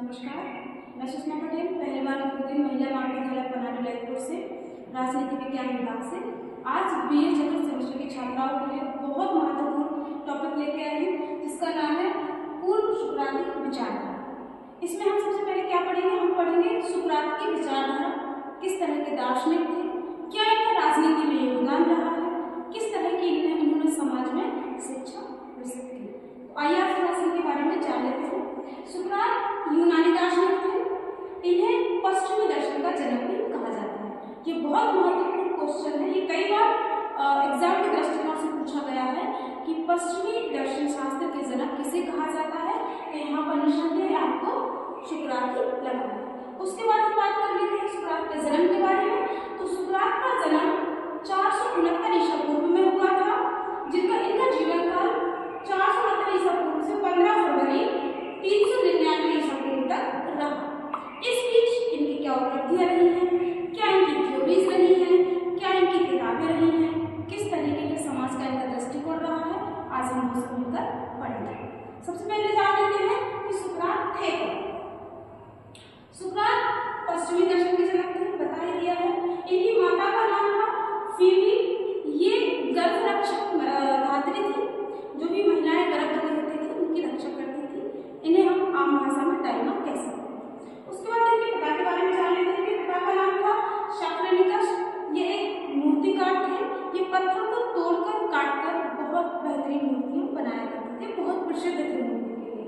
नमस्कार, मैं सुषमा पटेल पहली बार महिला महाविद्यालय पनारी रायपुर से राजनीति विज्ञान विभाग से आज बीए चतुर्थ सेमेस्टर की छात्राओं के लिए बहुत महत्वपूर्ण टॉपिक लेके आए हैं जिसका नाम है पूर्व सुकराती विचारधारा। इसमें हम सबसे पहले क्या पढ़ेंगे? हम पढ़ेंगे सुकरात की विचारधारा किस तरह के दार्शनिक थे, क्या इनका राजनीति में योगदान रहा है, किस तरह की इन्होंने समाज में शिक्षा विकसित की। आइए आज थोड़ा सा इनके बारे में जान लेते हैं। सुकरात यूनानी दार्शनिक थे। इन्हें पश्चिमी दर्शन का जनक भी कहा जाता है। ये बहुत महत्वपूर्ण क्वेश्चन है, ये कई बार एग्जाम के दृष्टिकोण से पूछा गया है कि पश्चिमी दर्शन शास्त्र के जनक किसे कहा जाता है। तो यहाँ पर निसंदेह आपको सुकरात ही लगता है। उसके बाद हम बात कर लेते हैं सुकरात के जन्म के बारे में। तो सुकरात का जन्म 469 ईसा पूर्व में हुआ था, इनका जीवन काल 469 ईसा पूर्व से 15 फरवरी 399 ईसा पूर्व तक रहा। इस बीच इनकी क्या उपलब्धियां रही हैं, क्या इनकी थ्योरीज रही हैं, क्या इनकी किताबें रही हैं, किस तरीके के समाज का इनका दृष्टिकोण रहा है, आज हम वो सब मिलकर पढ़ेंगे। सबसे पहले जान लेते हैं कि सुकरात थे कौन। सुकरात पश्चिमी दर्शन के जनक थे, बता ही दिया है। इनकी माता का नाम था फीबी। ये गर्भ रक्षक धात्री थी, जो भी महिलाएं गर्भवती होती थी उनकी रक्षा करती थी। इन्हें हम आम भाषा में डायना कह सकते हैं। उसके बाद इनके पिता के बारे में जान लेते हैं। पिता का नाम था शाक्रेनिकस। ये एक मूर्तिकार थे। ये पत्थर को तोड़कर काटकर बहुत बेहतरीन मूर्तियां बनाया करते थे, बहुत प्रसिद्ध थे मूर्ति के लिए।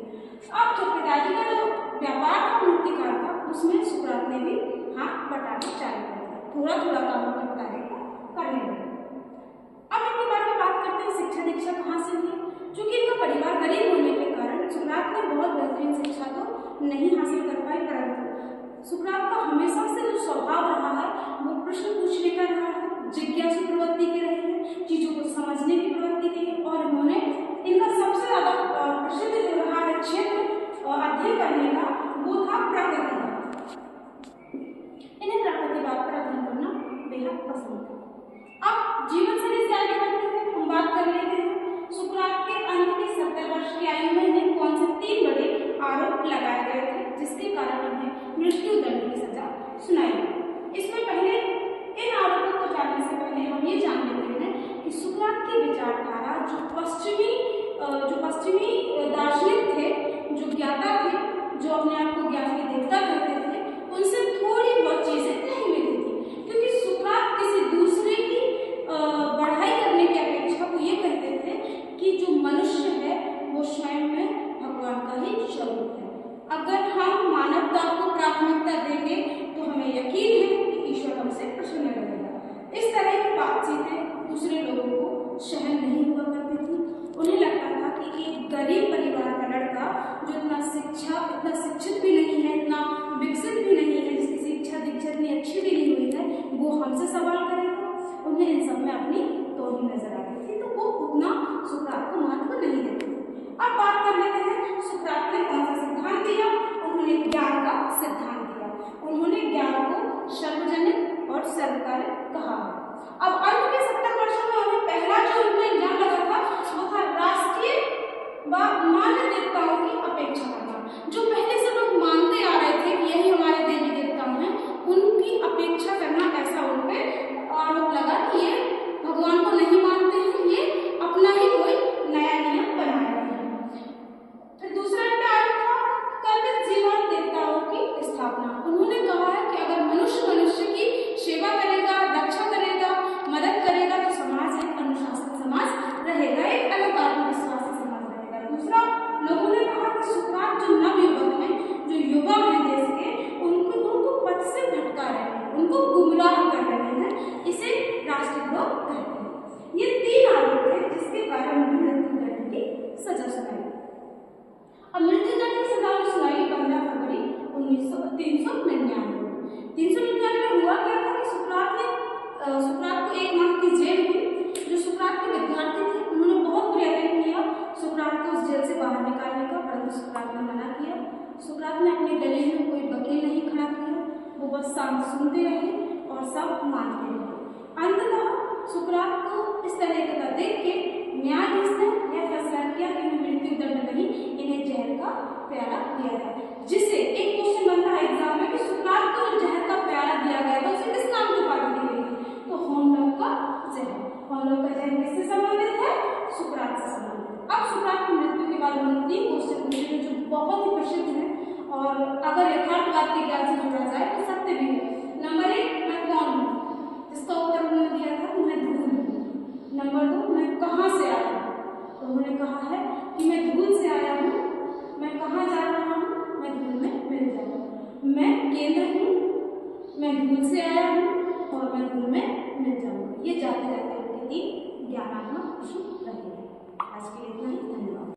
अब जो पिताजी का जो व्यापार था मूर्तिकार का, उसमें सुकरात ने भी हाथ बटाना चालू कर दिया। थोड़ा थोड़ा काम अपने पिताजी को करने लगे। अब इनके बारे में बात करते हैं शिक्षा दीक्षा कहाँ से हुई। चूंकि इनका परिवार गरीब होने के कारण सुकरात ने बहुत बेहतरीन शिक्षा तो नहीं हासिल कर पाई, परंतु सुकरात का हमेशा से जो स्वभाव रहा है वो प्रश्न पूछने का रहा है, जिज्ञासु प्रवृत्ति की रही है, चीजों को समझने की प्रवृत्ति की है। और इन्होंने इनका सबसे ज्यादा प्रसिद्ध जो रहा है क्षेत्र अध्ययन करने का वो था प्रकृतिवाद। इन्हें प्रकृतिवाद पर अध्ययन करना बेहद पसंद था। अब जीवन शैली से आगे बढ़ते हुए हम बात कर लेते हैं सुकरात के अंत की 70 वर्ष की आयु में इन्हें कौन से 3 बड़े आरोप लगाए गए थे जिसके कारण इन्हें मृत्यु दंड की सजा सुनाई गई। इसमें पहले इन आरोपों को जानने से पहले हम ये जान लेते हैं कि सुकरात की विचारधारा जो पश्चिमी दार्शनिक थे, जो ज्ञाता थे, जो अपने आप को ज्ञान के देवता कहते थे, उनसे थोड़ी बहुत चीजें नहीं मिलती थी। क्योंकि सुकरात किसी दूसरे की बढ़ाई करने की अपेक्षा वो ये कहते थे कि जो मनुष्य है वो स्वयं में भगवान का ही स्वरूप है। अगर हम मानवता को प्राथमिकता देंगे तो हमें यकीन है कि ईश्वर हमसे प्रसन्न रहेगा। इस तरह की बातचीतें दूसरे लोगों को सहन नहीं हुआ करती थी। उन्हें लगता था कि एक गरीब परिवार का लड़का जो इतना शिक्षित भी नहीं है, इतना विकसित भी नहीं है, जिसकी शिक्षा दीक्षा इतनी अच्छी भी नहीं हुई है, वो हमसे सवाल करेगा। उन्हें इन सब में अपनी तोहिन नजर आती थी, तो वो उतना सुकरात को महत्व नहीं देते थे। अब बात कर लेते हैं सुकरात ने कौन सा सिद्धांत दिया। उन्होंने ज्ञान का सिद्धांत दिया। उन्होंने ज्ञान को सर्वजनिक और सर्वकारी कहा। अब अंत के 70 वर्षों में उन्हें पहला जो उनका एग्जाम लगा था वो था राष्ट्रीय व मान्य देवताओं की अपेक्षा करना। जो पहले से लोग मानते आ रहे थे कि यही हमारे देवी देवता हैं, उनकी अपेक्षा करना, ऐसा उन पे आरोप लगा कि ये भगवान को नहीं मानते हैं, ये अपना ही कोई नया नियम बना रहे हैं। फिर दूसरा इनका आरोप था कल्पित जीवन देवताओं की स्थापना। उन्होंने कहा है कि अगर मनुष्य की सेवा करेगा, रक्षा करेगा, मदद करेगा तो समाज एक अनुशासित समाज रहेगा, एक अलग आत्मविश्वासी समाज रहेगा। दूसरा, लोगों ने कहा कि सुकरात जो नवयुवक हैं, जो युवा हैं देश के, उनको पथ से भटका रहे हैं, उनको गुमराह कर रहे हैं, इसे राष्ट्रद्रोह कहते हैं। ये 3 आरोप थे जिसके कारण उन्हें मृत्यु दंड की सजा सुनाई। अब मृत्यु दंड की सजा सुनाई 15 फरवरी 399। 399 में हुआ क्या था कि सुकरात को 1 माह की जेल हुई। जो सुकरात के विद्यार्थी थे उन्होंने बहुत प्रयत्न किया सुकरात को उस जेल से बाहर निकालने का, परंतु सुकरात ने मना किया। सुकरात ने अपने गले में कोई वकील नहीं खड़ा किया, वो बस शांत सुनते रहे और सब मानते रहे। अंततः सुकरात को इस तरह का देख के न्यायाधीश ने यह फैसला किया कि इन्हें मृत्यु दंड नहीं, इन्हें जेल का प्याला दिया जाए, जिससे एक धूल से आया हूँ और मैं धूल में मिल जाऊँगा। ये जाते जाते उनके 3 ज्ञानात्मक प्रश्न रहे। आज के लिए इतना ही, धन्यवाद।